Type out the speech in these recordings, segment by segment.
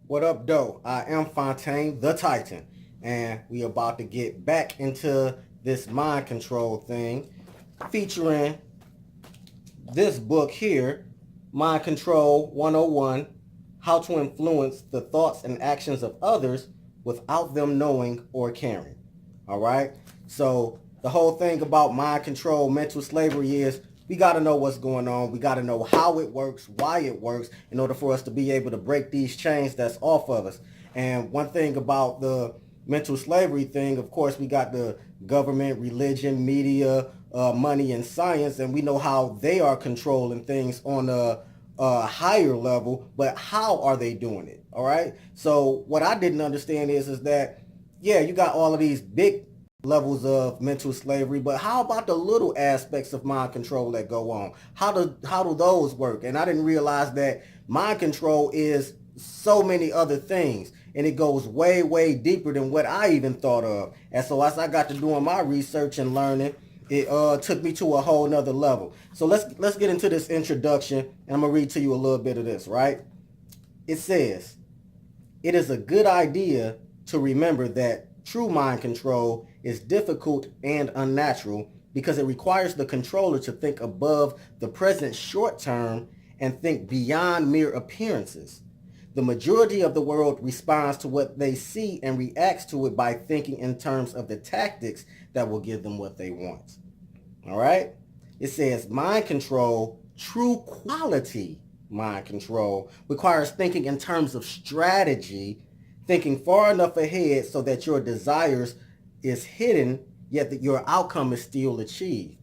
What up, though? I am Fontaine, the Titan, and we about to get back into this mind control thing, featuring this book here, Mind Control 101, How to Influence the Thoughts and Actions of Others Without Them Knowing or Caring. All right? So the whole thing about mind control, mental slavery is we got to know what's going on. We got to know how it works, why it works, in order for us to be able to break these chains that's off of us. And one thing about the mental slavery thing, of course, we got the government, religion, media, money, and science, and we know how they are controlling things on a higher level. But how are they doing it? All right. So what I didn't understand is that yeah, you got all of these big levels of mental slavery, but how about the little aspects of mind control that go on? How do those work? And I didn't realize that mind control is so many other things, and it goes way deeper than what I even thought of. And so as I got to doing my research and learning, it took me to a whole nother level. So let's get into this introduction, and I'm gonna read to you a little bit of this. Right? It says, it is a good idea to remember that true mind control is difficult and unnatural because it requires the controller to think above the present short term and think beyond mere appearances. The majority of the world responds to what they see and reacts to it by thinking in terms of the tactics that will give them what they want. All right? It says mind control, true quality mind control, requires thinking in terms of strategy, thinking far enough ahead so that your desires is hidden, yet that your outcome is still achieved.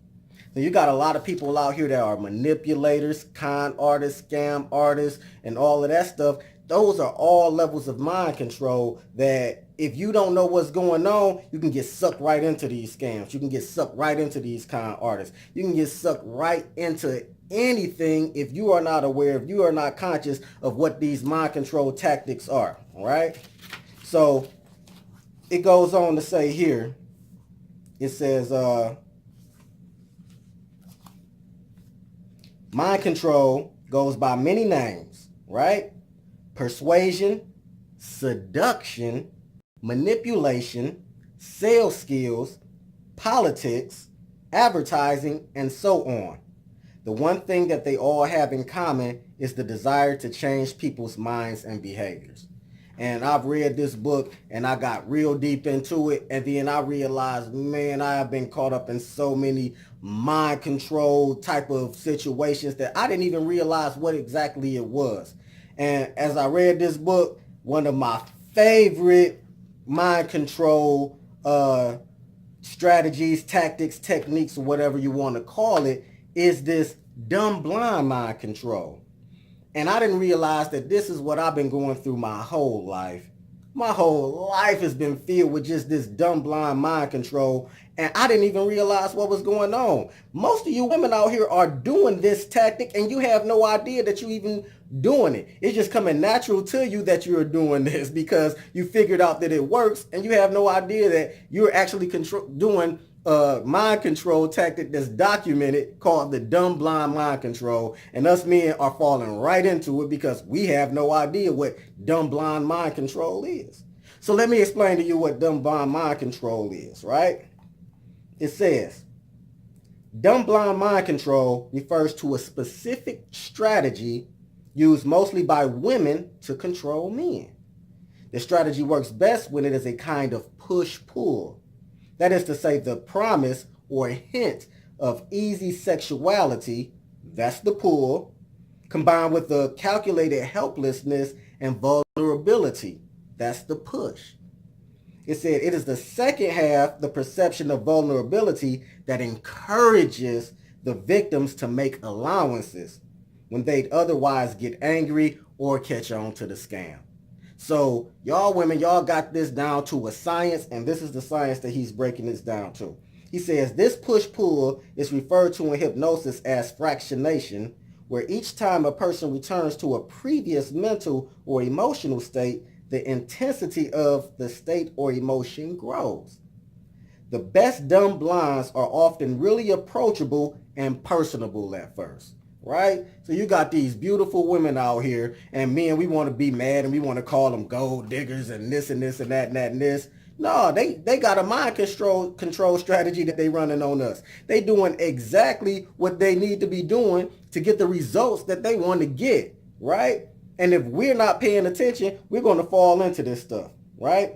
So you got a lot of people out here that are manipulators, con artists, scam artists, and all of that stuff. Those are all levels of mind control that if you don't know what's going on, you can get sucked right into these scams. You can get sucked right into these con artists. You can get sucked right into anything if you are not aware, if you are not conscious of what these mind control tactics are. All right? So it goes on to say here, it says, mind control goes by many names, right? Persuasion, seduction, manipulation, sales skills, politics, advertising, and so on. The one thing that they all have in common is the desire to change people's minds and behaviors. And I've read this book and I got real deep into it, and then I realized, man, I have been caught up in so many mind control type of situations that I didn't even realize what exactly it was. And as I read this book, one of my favorite mind control strategies, tactics, techniques, or whatever you want to call it, is this dumb blind mind control. And I didn't realize that this is what I've been going through my whole life. My whole life has been filled with just this dumb blind mind control, and I didn't even realize what was going on. Most of you women out here are doing this tactic, and you have no idea that you even doing it. It's just coming natural to you that you're doing this because you figured out that it works, and you have no idea that you're actually doing mind control tactic that's documented called the dumb blind mind control, and us men are falling right into it because we have no idea what dumb blind mind control is. So let me explain to you what dumb blind mind control is, right? It says, dumb blind mind control refers to a specific strategy used mostly by women to control men. The strategy works best when it is a kind of push-pull. That is to say, the promise or hint of easy sexuality, that's the pull, combined with the calculated helplessness and vulnerability, that's the push. It said it is the second half, the perception of vulnerability, that encourages the victims to make allowances when they'd otherwise get angry or catch on to the scam. So y'all women, y'all got this down to a science, and this is the science that he's breaking this down to. He says this push-pull is referred to in hypnosis as fractionation, where each time a person returns to a previous mental or emotional state, the intensity of the state or emotion grows. The best dumb blinds are often really approachable and personable at first. right? So you got these beautiful women out here, and men, we want to be mad and we want to call them gold diggers and this and this and that and that and this. No, they got a mind control strategy that they running on us. They doing exactly what they need to be doing to get the results that they want to get, right? And if we're not paying attention, we're going to fall into this stuff, right?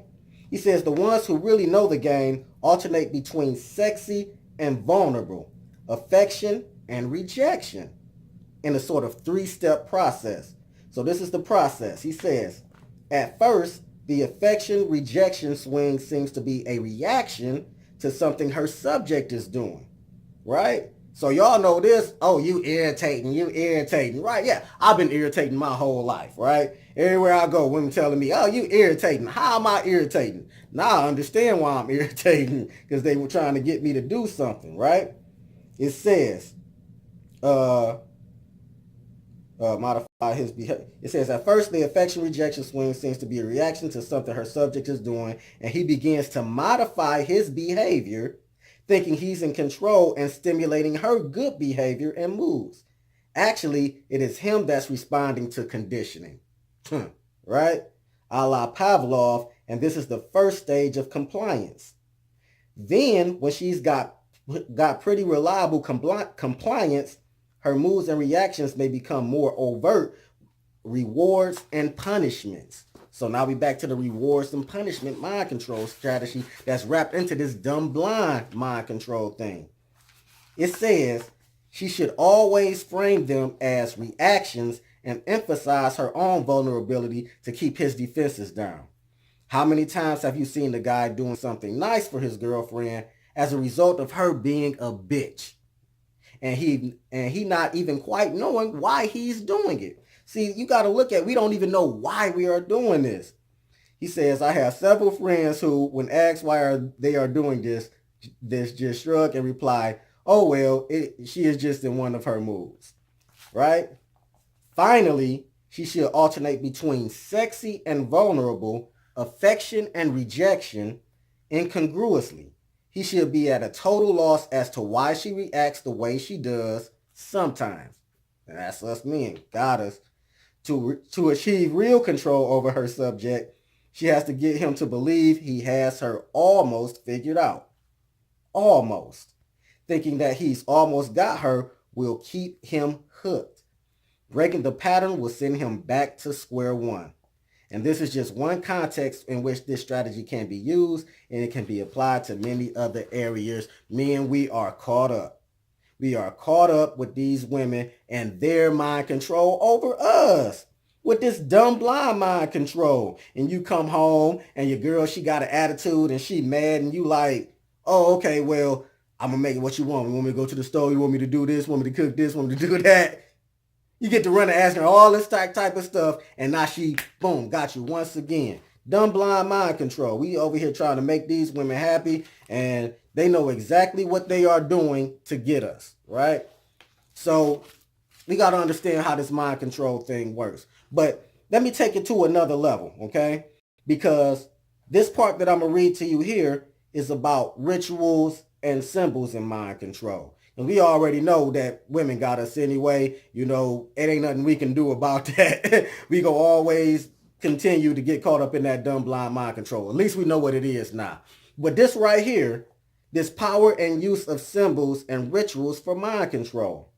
He says the ones who really know the game alternate between sexy and vulnerable, affection and rejection, in a sort of three-step process. So this is the process. He says, at first, the affection rejection swing seems to be a reaction to something her subject is doing, right? So y'all know this. Oh, you irritating, right? Yeah, I've been irritating my whole life, right? Everywhere I go, women telling me, oh, you irritating. How am I irritating? Now I understand why I'm irritating, because they were trying to get me to do something, right? It says, modify his behavior. It says, at first, the affection rejection swing seems to be a reaction to something her subject is doing, and he begins to modify his behavior, thinking he's in control and stimulating her good behavior and moves. Actually, it is him that's responding to conditioning. Right? A la Pavlov, and this is the first stage of compliance. Then, when she's got pretty reliable compliance, her moves and reactions may become more overt, rewards and punishments. So now we back to the rewards and punishment mind control strategy that's wrapped into this dumb blind mind control thing. It says she should always frame them as reactions and emphasize her own vulnerability to keep his defenses down. How many times have you seen the guy doing something nice for his girlfriend as a result of her being a bitch? And he not even quite knowing why he's doing it. See, you got to look at, we don't even know why we are doing this. He says, I have several friends who, when asked why they are doing this just shrug and reply, oh, well, she is just in one of her moods, right? Finally, she should alternate between sexy and vulnerable, affection and rejection, incongruously. He should be at a total loss as to why she reacts the way she does sometimes. And that's us men, got us. To achieve real control over her subject, she has to get him to believe he has her almost figured out. Almost. Thinking that he's almost got her will keep him hooked. Breaking the pattern will send him back to square one. And this is just one context in which this strategy can be used, and it can be applied to many other areas. Men, we are caught up. We are caught up with these women and their mind control over us. With this dumb blind mind control. And you come home and your girl, she got an attitude and she mad and you like, oh, okay, well, I'm going to make it what you want. You want me to go to the store? You want me to do this? Want me to cook this? Want me to do that? You get to run and ask her all this type of stuff, and now she, boom, got you once again. Dumb blind mind control. We over here trying to make these women happy, and they know exactly what they are doing to get us, right? So we got to understand how this mind control thing works. But let me take it to another level, okay? Because this part that I'm going to read to you here is about rituals and symbols in mind control. And we already know that women got us anyway. You know, it ain't nothing we can do about that. We gonna always continue to get caught up in that dumb blind mind control. At least we know what it is now. But this right here, this power and use of symbols and rituals for mind control.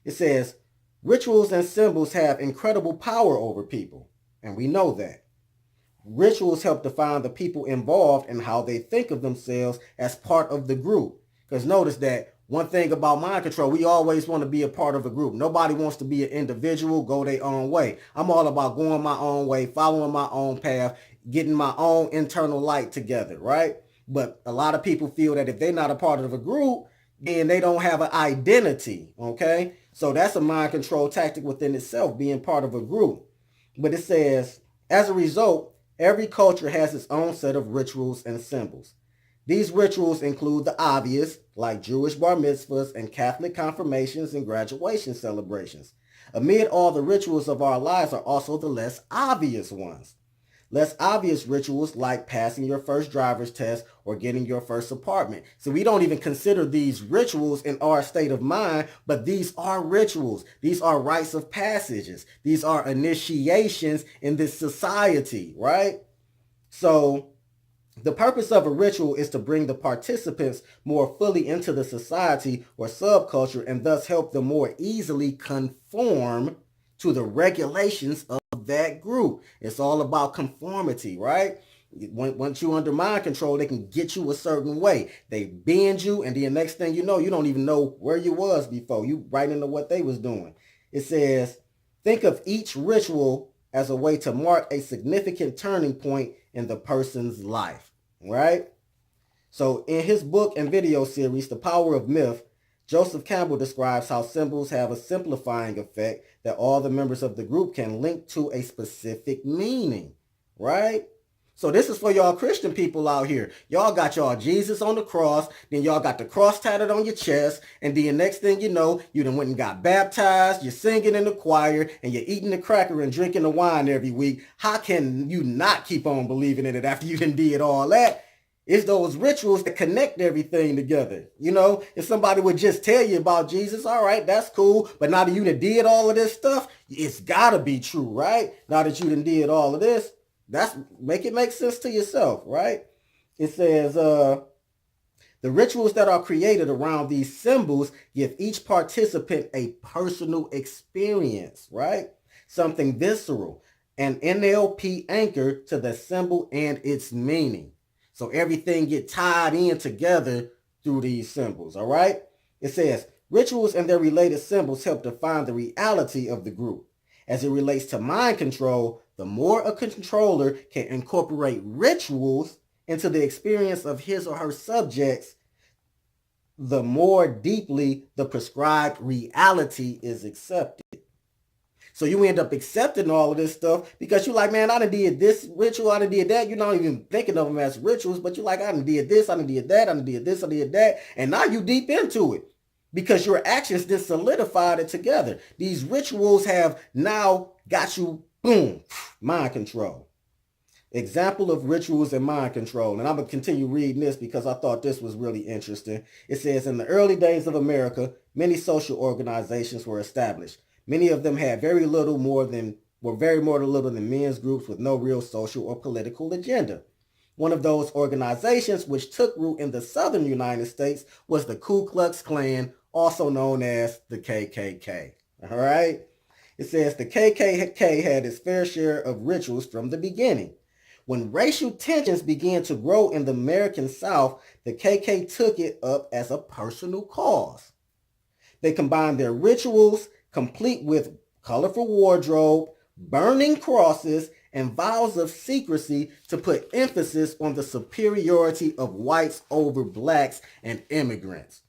It says, rituals and symbols have incredible power over people. And we know that. Rituals help define the people involved and how they think of themselves as part of the group. Because notice that one thing about mind control, we always want to be a part of a group. Nobody wants to be an individual, go their own way. I'm all about going my own way, following my own path, getting my own internal light together, right? But a lot of people feel that if they're not a part of a group, then they don't have an identity, okay? So that's a mind control tactic within itself, being part of a group. But it says, as a result, every culture has its own set of rituals and symbols. These rituals include the obvious, like Jewish bar mitzvahs and Catholic confirmations and graduation celebrations. Amid all the rituals of our lives are also the less obvious ones. Less obvious rituals like passing your first driver's test or getting your first apartment. So we don't even consider these rituals in our state of mind, but these are rituals. These are rites of passages. These are initiations in this society, right? So the purpose of a ritual is to bring the participants more fully into the society or subculture and thus help them more easily conform to the regulations of that group. It's all about conformity, right? Once you under mind control, they can get you a certain way. They bend you, and then next thing you know, you don't even know where you was before. You right into what they was doing. It says, think of each ritual as a way to mark a significant turning point in the person's life, right? So in his book and video series, The Power of Myth, Joseph Campbell describes how symbols have a simplifying effect that all the members of the group can link to a specific meaning, right? So this is for y'all Christian people out here. Y'all got y'all Jesus on the cross, then y'all got the cross tatted on your chest, and then next thing you know, you done went and got baptized, you're singing in the choir, and you're eating the cracker and drinking the wine every week. How can you not keep on believing in it after you done did all that? It's those rituals that connect everything together. You know, if somebody would just tell you about Jesus, all right, that's cool. But now that you done did all of this stuff, it's got to be true, right? Now that you done did all of this, make it make sense to yourself, right? It says, the rituals that are created around these symbols give each participant a personal experience, right? Something visceral, an NLP anchor to the symbol and its meaning. So everything get tied in together through these symbols, all right? It says, rituals and their related symbols help define the reality of the group. As it relates to mind control, the more a controller can incorporate rituals into the experience of his or her subjects, the more deeply the prescribed reality is accepted. So you end up accepting all of this stuff because you're like, man, I done did this ritual, I done did that. You're not even thinking of them as rituals, but you're like, I done did this, I done did that, I done did this, I did that. And now you deep into it because your actions just solidified it together. These rituals have now got you, boom, mind control. Example of rituals and mind control. And I'm going to continue reading this because I thought this was really interesting. It says, in the early days of America, many social organizations were established. Many of them had very little more than men's groups with no real social or political agenda. One of those organizations which took root in the southern United States was the Ku Klux Klan, also known as the KKK. All right? It says the KKK had its fair share of rituals from the beginning. When racial tensions began to grow in the American South, the KK took it up as a personal cause. They combined their rituals, complete with colorful wardrobe, burning crosses, and vows of secrecy to put emphasis on the superiority of whites over blacks and immigrants.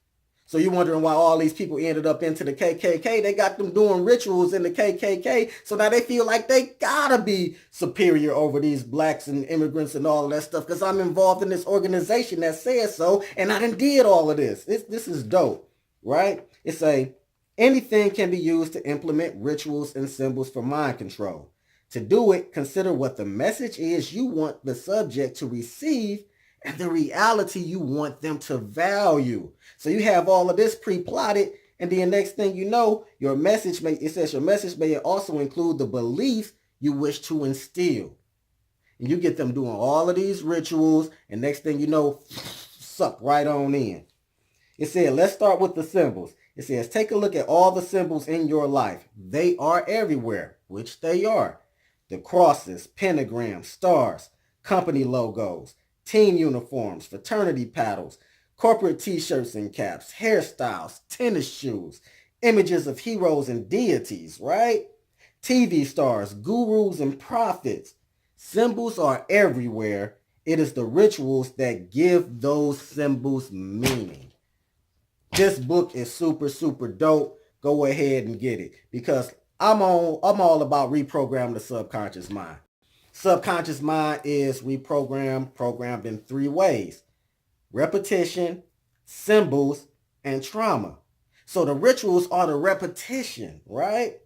So you're wondering why all these people ended up into the KKK. They got them doing rituals in the KKK, so now they feel like they gotta be superior over these blacks and immigrants and all of that stuff because I'm involved in this organization that says so, and I done did all of this. This is dope, right? It's anything can be used to implement rituals and symbols for mind control. To do it, consider what the message is you want the subject to receive and the reality you want them to value. So you have all of this pre-plotted, and then next thing you know, your message may also include the beliefs you wish to instill. And you get them doing all of these rituals, and next thing you know, suck right on in. It said, let's start with the symbols. It says, take a look at all the symbols in your life. They are everywhere, which they are. The crosses, pentagrams, stars, company logos, team uniforms, fraternity paddles, corporate t-shirts and caps, hairstyles, tennis shoes, images of heroes and deities, right? TV stars, gurus, and prophets. Symbols are everywhere. It is the rituals that give those symbols meaning. This book is super, super dope. Go ahead and get it because I'm all about reprogramming the subconscious mind. Subconscious mind is programmed in 3 ways: repetition, symbols, and trauma. So the rituals are the repetition, right?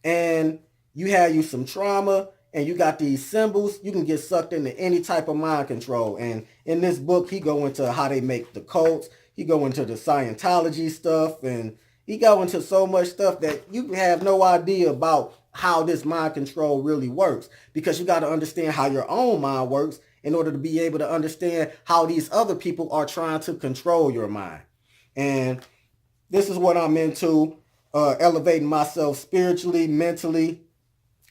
And you have some trauma, and you got these symbols, you can get sucked into any type of mind control. And in this book, he go into how they make the cults. He go into the Scientology stuff, and he go into so much stuff that you have no idea about how this mind control really works, because you got to understand how your own mind works in order to be able to understand how these other people are trying to control your mind. And this is what I'm into, elevating myself spiritually, mentally,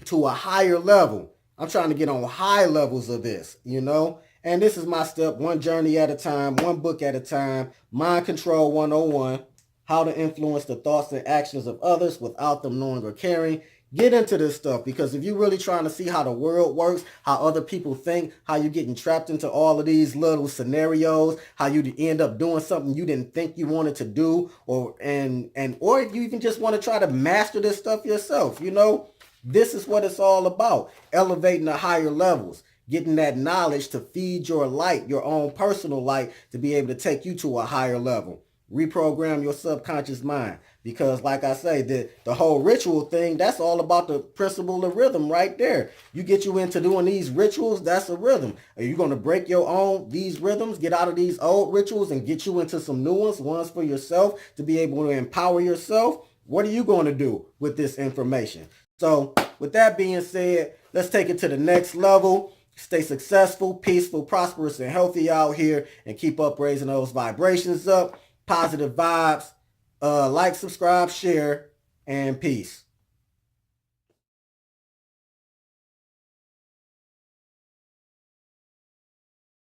to a higher level. I'm trying to get on high levels of this, you know? And this is my step, one journey at a time, one book at a time. Mind Control 101, how to influence the thoughts and actions of others without them knowing or caring. Get into this stuff, because if you're really trying to see how the world works, how other people think, how you're getting trapped into all of these little scenarios, how you end up doing something you didn't think you wanted to do, or you even just want to try to master this stuff yourself, you know? This is what it's all about. Elevating to higher levels. Getting that knowledge to feed your light, your own personal light, to be able to take you to a higher level. Reprogram your subconscious mind. Because like I say, the whole ritual thing, that's all about the principle of rhythm right there. You get you into doing these rituals, that's a rhythm. Are you going to break your own, these rhythms, get out of these old rituals and get you into some new ones for yourself, to be able to empower yourself? What are you going to do with this information? So with that being said, let's take it to the next level. Stay successful, peaceful, prosperous, and healthy out here, and keep up raising those vibrations up. Positive vibes. Like, subscribe, share, and peace.